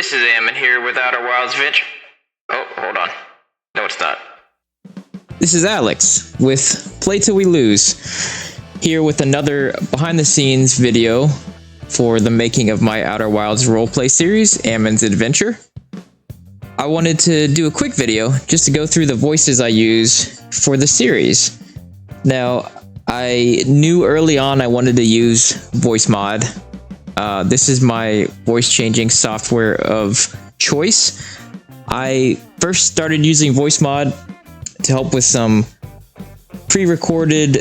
This is Ammon here with Outer Wilds Roleplay. Oh, hold on. No, it's not. This is Alex with Play Till We Lose, here with another behind-the-scenes video for the making of my Outer Wilds roleplay series, Ammon's Adventure. I wanted to do a quick video just to go through the voices I use for the series. Now, I knew early on I wanted to use Voicemod. This is my voice-changing software of choice. I first started using Voicemod to help with some pre-recorded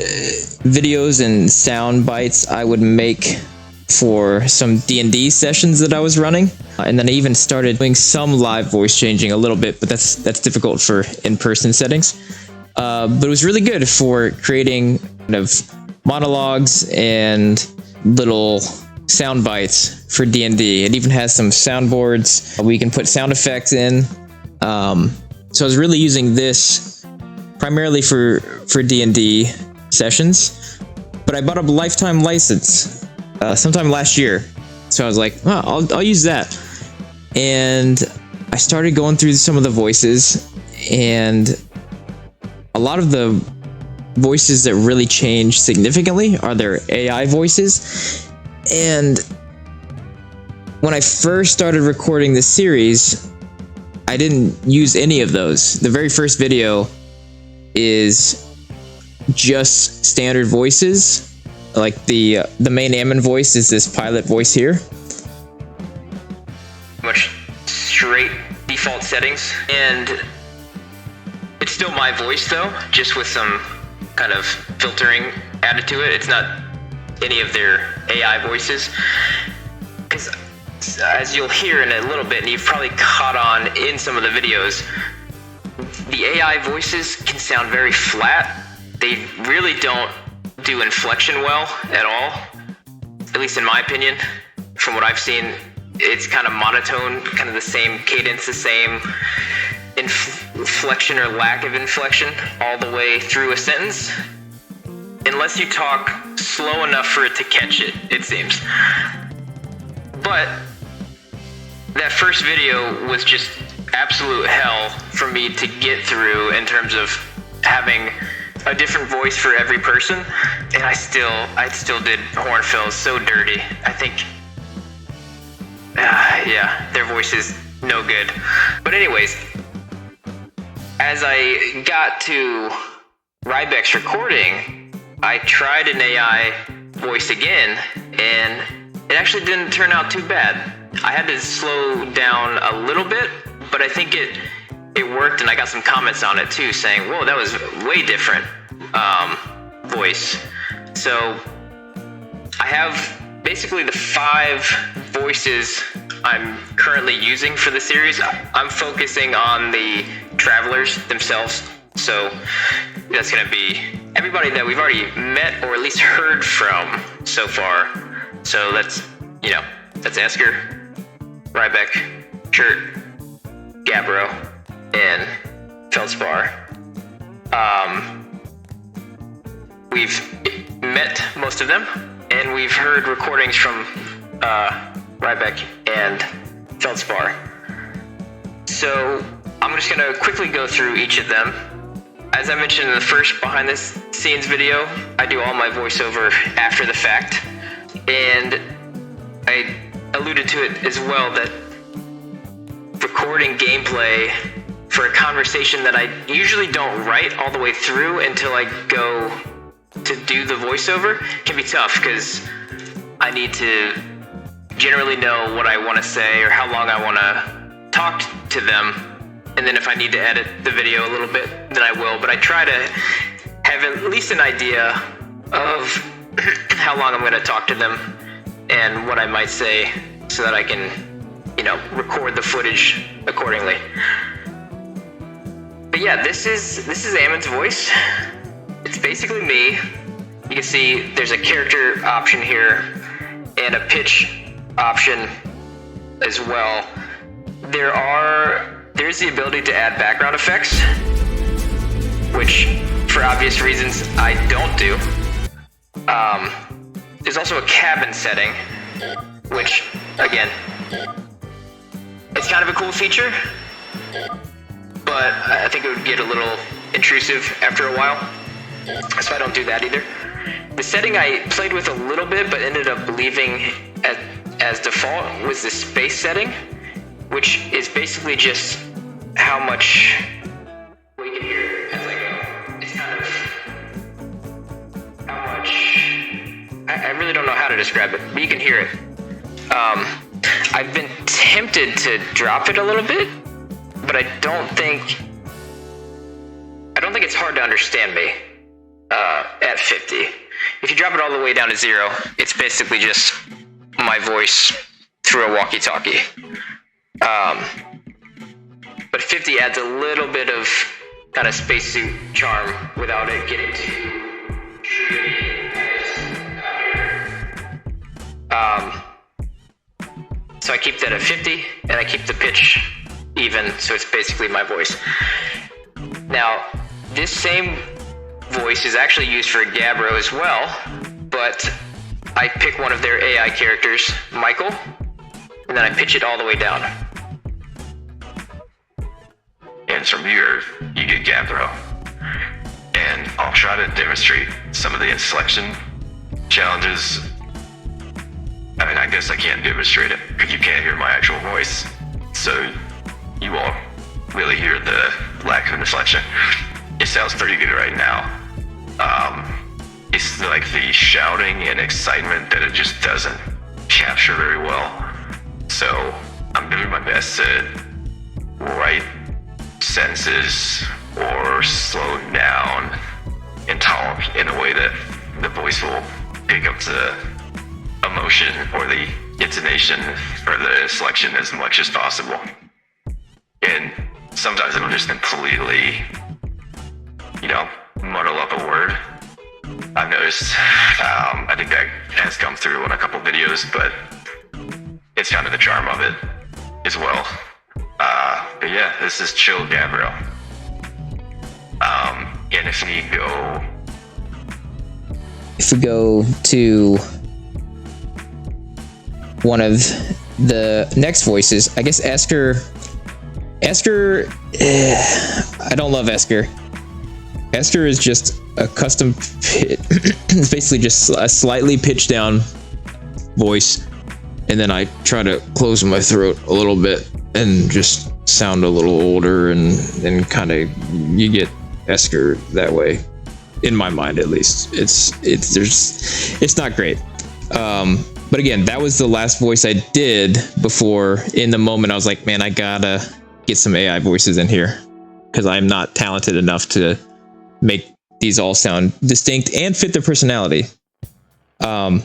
videos and sound bites I would make for some D&D sessions that I was running. And then I even started doing some live voice changing a little bit, but that's difficult for in-person settings. But it was really good for creating kind of monologues and little sound bites for D&D. It even has some soundboards where you can put sound effects in. So I was really using this primarily for D&D sessions, but I bought a lifetime license sometime last year. So I was like, oh, I'll use that. And I started going through some of the voices, and a lot of the voices that really change significantly are their AI voices. And when I first started recording this series, I didn't use any of those. The very first video is just standard voices. Like the main Ammon voice is this pilot voice here. Much straight default settings, and it's still my voice though, just with some kind of filtering added to it. It's not any of their AI voices, because as you'll hear in a little bit, and you've probably caught on in some of the videos, the AI voices can sound very flat. They really don't do inflection well at all, at least in my opinion. From what I've seen, it's kind of monotone, kind of the same cadence, the same inflection or lack of inflection all the way through a sentence, unless you talk slow enough for it to catch it, it seems. But that first video was just absolute hell for me to get through in terms of having a different voice for every person, and I still did horn fills so dirty. I think, yeah, their voice is no good. But anyways, as I got to Rybek's recording, I tried an AI voice again, and it actually didn't turn out too bad. I had to slow down a little bit, but I think it worked, and I got some comments on it too, saying, whoa, that was way different voice. So I have basically the 5 voices I'm currently using for the series. I'm focusing on the travelers themselves, so that's going to be everybody that we've already met or at least heard from so far. So that's Esker, Rybek, Chert, Gabbro, and Feldspar. We've met most of them, and we've heard recordings from Rybek and Feldspar. So I'm just going to quickly go through each of them. As I mentioned in the first behind the scenes video, I do all my voiceover after the fact, and I alluded to it as well that recording gameplay for a conversation that I usually don't write all the way through until I go to do the voiceover can be tough, because I need to generally know what I want to say or how long I want to talk to them, and then if I need to edit the video a little bit, then I will. But I try to have at least an idea of how long I'm going to talk to them and what I might say, so that I can, record the footage accordingly. But yeah, this is Ammon's voice. It's basically me. You can see there's a character option here and a pitch option as well. There's the ability to add background effects, which for obvious reasons I don't do. There's also a cabin setting, which again It's kind of a cool feature, but I think it would get a little intrusive after a while, so I don't do that either. The setting I played with a little bit, but ended up leaving as default, was the space setting, which is basically just how much we can hear as I go. It's kind of how much... I really don't know how to describe it, but you can hear it. I've been tempted to drop it a little bit, but I don't think it's hard to understand me at 50. If you drop it all the way down to 0, it's basically just my voice through a walkie-talkie. But 50 adds a little bit of kind of spacesuit charm without it getting too tricky. So I keep that at 50, and I keep the pitch even, so it's basically my voice. Now, this same voice is actually used for Gabbro as well, but I pick one of their AI characters, Michael, and then I pitch it all the way down. And from here, you get Gabbro. And I'll try to demonstrate some of the selection challenges. I mean, I guess I can't demonstrate it because you can't hear my actual voice. So you won't really hear the lack of inflection. It sounds pretty good right now. It's like the shouting and excitement that it just doesn't capture very well. So I'm doing my best to write sentences or slow down and talk in a way that the voice will pick up the emotion or the intonation or the selection as much as possible. And sometimes it'll just completely, muddle up a word. I've noticed, I think that has come through in a couple videos, but it's kind of the charm of it as well. But yeah, this is Chill Gabbro. And if we go to one of the next voices, I guess Esker, I don't love Esker. Esker is just a custom pitch. It's basically just a slightly pitched down voice, and then I try to close my throat a little bit and just sound a little older, and kind of you get Esker that way, in my mind at least. It's not great. But again, that was the last voice I did before. In the moment, I was like, man, I gotta get some AI voices in here because I'm not talented enough to make these all sound distinct and fit their personality. So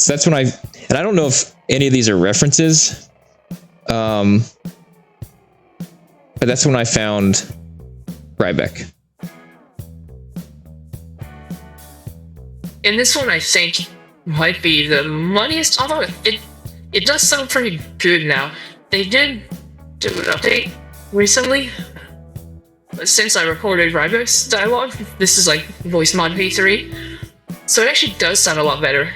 that's when and I don't know if any of these are references, but that's when I found Ryback. And this one, I think, might be the moneyest, although it does sound pretty good now. They did do an update recently, but since I recorded Ryback's dialogue, this is like Voicemod V3, so it actually does sound a lot better.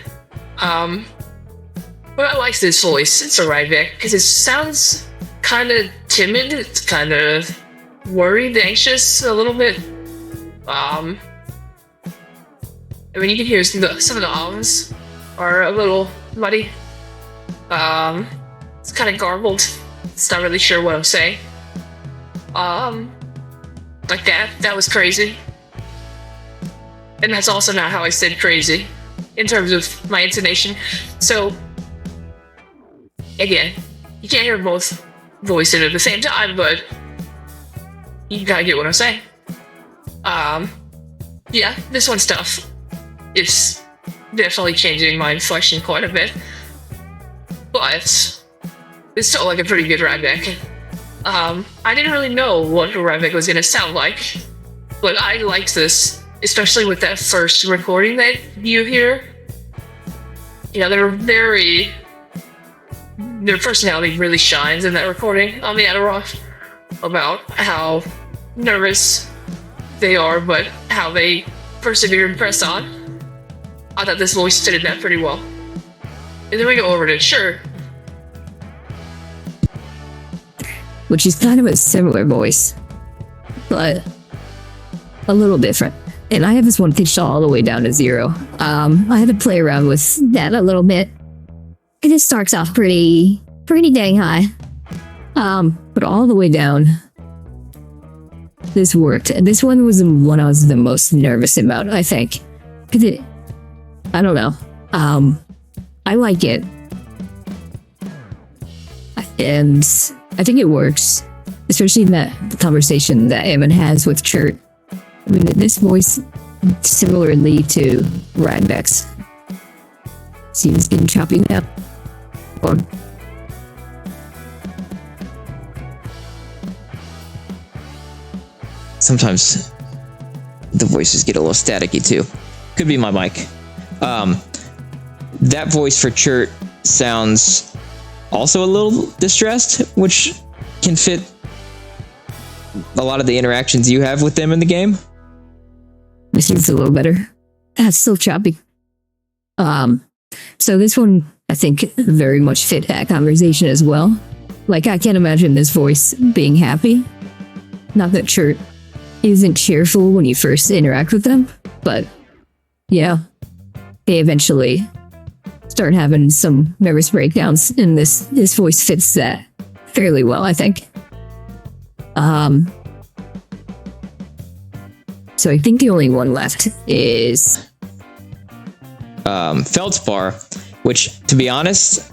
But I like this voice. It's a Ryback because it sounds kind of timid. It's kind of worried, anxious a little bit. I mean, you can hear some of the ums are a little muddy. It's kind of garbled. It's not really sure what I'm saying. Like that was crazy. And that's also not how I said crazy in terms of my intonation. So, again, you can't hear both voices at the same time, but you gotta get what I'm saying. Yeah, this one's tough. It's definitely changing my inflection quite a bit, but it's still like a pretty good Ryback. I didn't really know what a Ryback was gonna sound like, but I liked this, especially with that first recording that you hear. Their personality really shines in that recording on the Adderall about how nervous they are, but how they persevere and press on. I thought this voice fitted that pretty well. And then we go over to Sure. which is kind of a similar voice, but a little different. And I have this one pitched all the way down to 0. I had to play around with that a little bit. And it starts off pretty dang high. But all the way down, this worked. And this one was the one I was the most nervous about, I think. Because I don't know. I like it. And I think it works. Especially in the conversation that Ammon has with Chert. I mean, this voice, similarly to Radbeck's, seems getting choppy now. Or sometimes the voices get a little staticky too. Could be my mic. That voice for Chert sounds also a little distressed, which can fit a lot of the interactions you have with them in the game. This is a little better. That's still choppy. So this one, I think, very much fit that conversation as well. Like, I can't imagine this voice being happy. Not that Chert isn't cheerful when you first interact with them, but, yeah, they eventually start having some nervous breakdowns, and this voice fits that fairly well, I think. So I think the only one left is Feldspar, which, to be honest,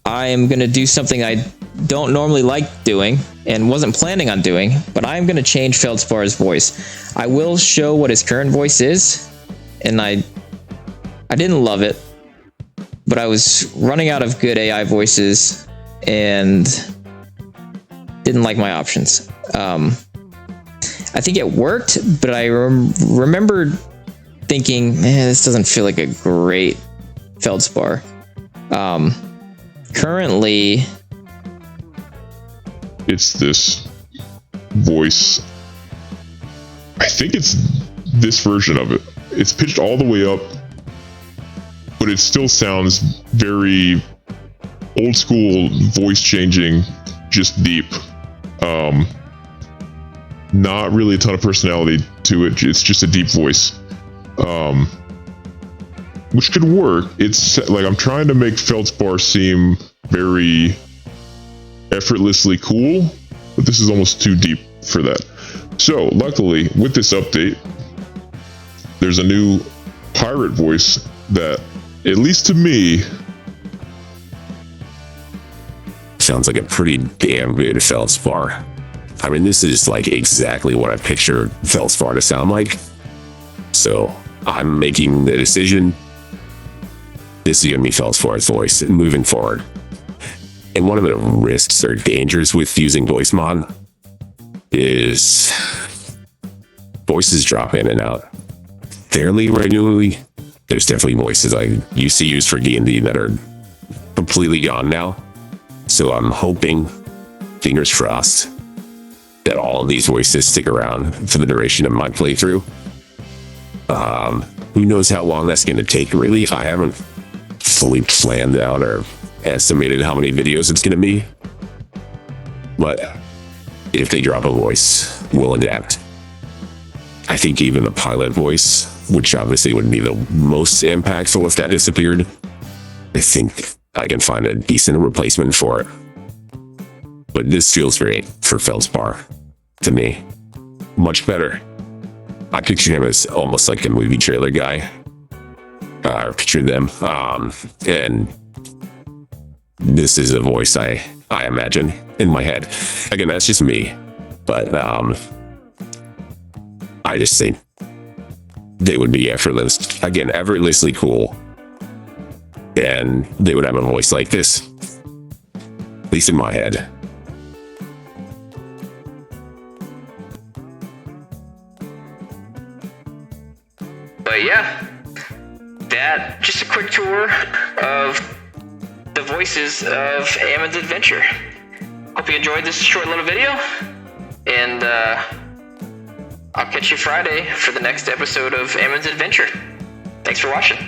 I am going to do something I don't normally like doing and wasn't planning on doing, but I'm going to change Feldspar's voice. I will show what his current voice is, and I didn't love it, but I was running out of good AI voices and didn't like my options. I think it worked, but I remember thinking, this doesn't feel like a great Feldspar. Currently, it's this voice. I think it's this version of it. It's pitched all the way up, but it still sounds very old school, voice changing, just deep. Not really a ton of personality to it. It's just a deep voice, which could work. It's like I'm trying to make Feldspar seem very effortlessly cool, but this is almost too deep for that. So luckily, with this update, there's a new pirate voice that, at least to me, sounds like a pretty damn good Feldspar. I mean, this is like exactly what I pictured Feldspar to sound like. So I'm making the decision. This is going to be Feldspar's voice moving forward. And one of the risks or dangers with using Voicemod is voices drop in and out fairly regularly. There's definitely voices I used to use for D&D that are completely gone now. So I'm hoping, fingers crossed, that all of these voices stick around for the duration of my playthrough. Who knows how long that's going to take, really. I haven't fully planned out or estimated how many videos it's going to be. But if they drop a voice, we'll adapt. I think even the pilot voice, which obviously would be the most impactful if that disappeared, I think I can find a decent replacement for it. But this feels great for Feldspar, to me. Much better. I picture him as almost like a movie trailer guy. I pictured them. And this is a voice I imagine in my head. Again, that's just me. But I just think they would be effortless. Again, effortlessly cool. And they would have a voice like this. At least in my head. But yeah, that just a quick tour of the voices of Ammon's adventure. Hope you enjoyed this short little video, and I'll catch you Friday for the next episode of Ammon's adventure. Thanks for watching.